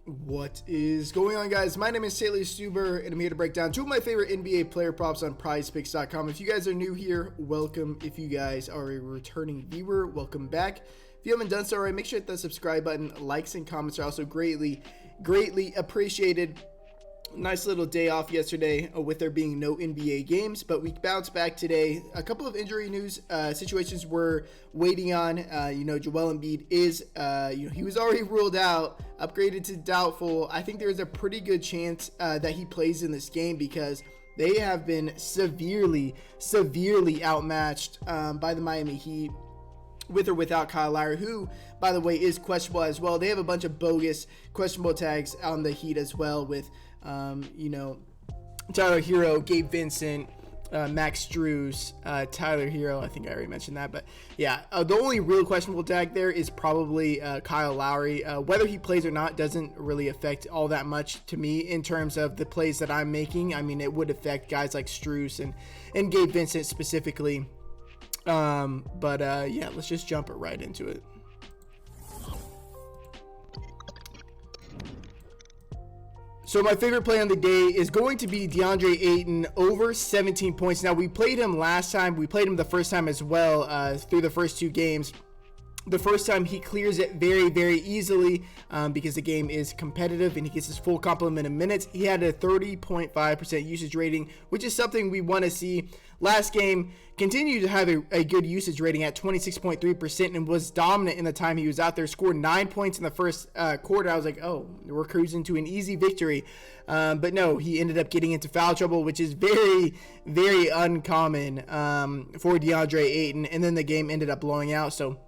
What is going on, guys? My name is Stuber, and I'm here to break down two of my favorite NBA player props on Prizepicks.com. If you guys are new here, welcome. If you guys are a returning viewer, welcome back. If you haven't done so already, make sure to hit that subscribe button. Likes and comments are also greatly appreciated. Nice little day off yesterday with there being no NBA games, but we bounced back today. A couple of injury news situations we're waiting on. Joel Embiid is, he was already ruled out, upgraded to doubtful. I think there's a pretty good chance that he plays in this game because they have been severely outmatched by the Miami Heat, with or without Kyle Lowry, who, by the way, is questionable as well. They have a bunch of bogus questionable tags on the Heat as well with, Tyler Hero, Gabe Vincent, Max Strus, Tyler Hero. I think I already mentioned that, but yeah, the only real questionable tag there is probably Kyle Lowry. Whether he plays or not doesn't really affect all that much to me in terms of the plays that I'm making. I mean, it would affect guys like Strus and Gabe Vincent specifically. Yeah, let's just jump it right into it. So my favorite play on the day is going to be DeAndre Ayton over 17 points. Now, we played him last time. We played him the first time as well through the first two games. The first time he clears it very easily because the game is competitive and he gets his full complement of minutes. He had a 30.5% usage rating, which is something we want to see. Last game continued to have a good usage rating at 26.3% and was dominant in the time he was out there. Scored 9 points in the first quarter. I was like, oh, we're cruising to an easy victory. But no, he ended up getting into foul trouble, which is very uncommon for DeAndre Ayton. And then the game ended up blowing out. So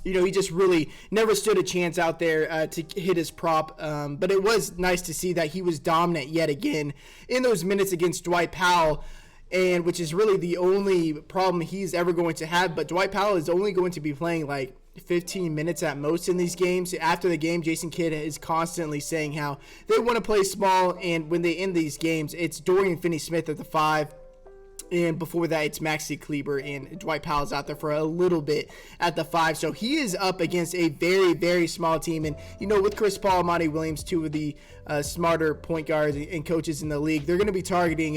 he just really never stood a chance out there to hit his prop. But it was nice to see that he was dominant yet again in those minutes against Dwight Powell, and which is really the only problem he's ever going to have. But Dwight Powell is only going to be playing like 15 minutes at most in these games. After the game, Jason Kidd is constantly saying how they want to play small, and when they end these games, it's Dorian Finney-Smith at the 5. And before that, it's Maxi Kleber, and Dwight Powell's out there for a little bit at the 5. So he is up against a very small team. And, with Chris Paul, Monty Williams, two of the smarter point guards and coaches in the league, they're going to be targeting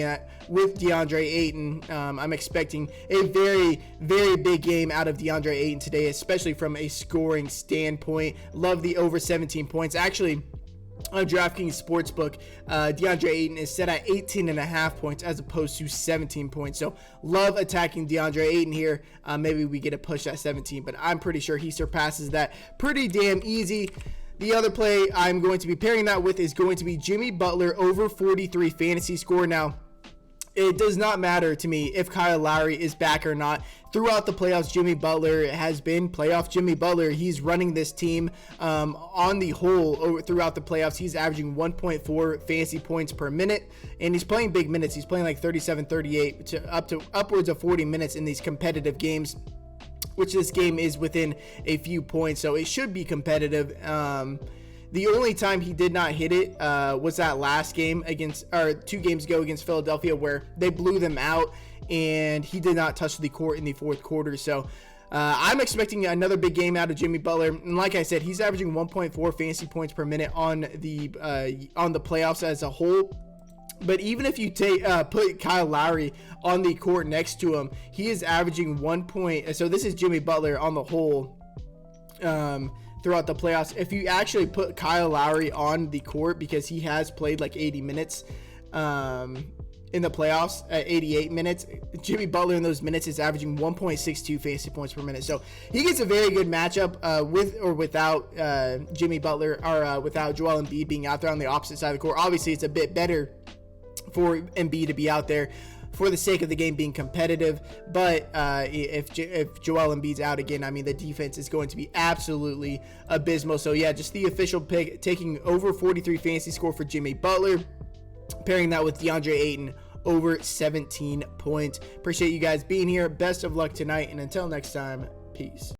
with DeAndre Ayton. I'm expecting a very big game out of DeAndre Ayton today, especially from a scoring standpoint. Love the over 17 points. Actually, on DraftKings Sportsbook, DeAndre Ayton is set at 18.5 points as opposed to 17 points. So love attacking DeAndre Ayton here. Maybe we get a push at 17, but I'm pretty sure he surpasses that pretty damn easy. The other play I'm going to be pairing that with is going to be Jimmy Butler over 43 fantasy score. Now, it does not matter to me if Kyle Lowry is back or not. Throughout the playoffs, Jimmy Butler has been playoff Jimmy Butler. He's running this team on the whole throughout the playoffs. He's averaging 1.4 fantasy points per minute, and he's playing big minutes. He's playing like 37, 38 to upwards of 40 minutes in these competitive games, which this game is within a few points, so it should be competitive. The only time he did not hit it was that last game or 2 games ago against Philadelphia, where they blew them out and he did not touch the court in the fourth quarter. So I'm expecting another big game out of Jimmy Butler. And like I said, he's averaging 1.4 fantasy points per minute on the playoffs as a whole. But even if you put Kyle Lowry on the court next to him, he is averaging 1 point. So this is Jimmy Butler on the whole. Throughout the playoffs, if you actually put Kyle Lowry on the court, because he has played like 80 minutes in the playoffs, 88 minutes, Jimmy Butler in those minutes is averaging 1.62 fantasy points per minute. So he gets a very good matchup with or without Jimmy Butler, or without Joel Embiid being out there on the opposite side of the court. Obviously, it's a bit better for Embiid to be out there for the sake of the game being competitive, but if Joel Embiid's out again, I mean, the defense is going to be absolutely abysmal. So yeah, just the official pick, taking over 43 fantasy score for Jimmy Butler, pairing that with DeAndre Ayton over 17 points. Appreciate you guys being here. Best of luck tonight, and until next time, peace.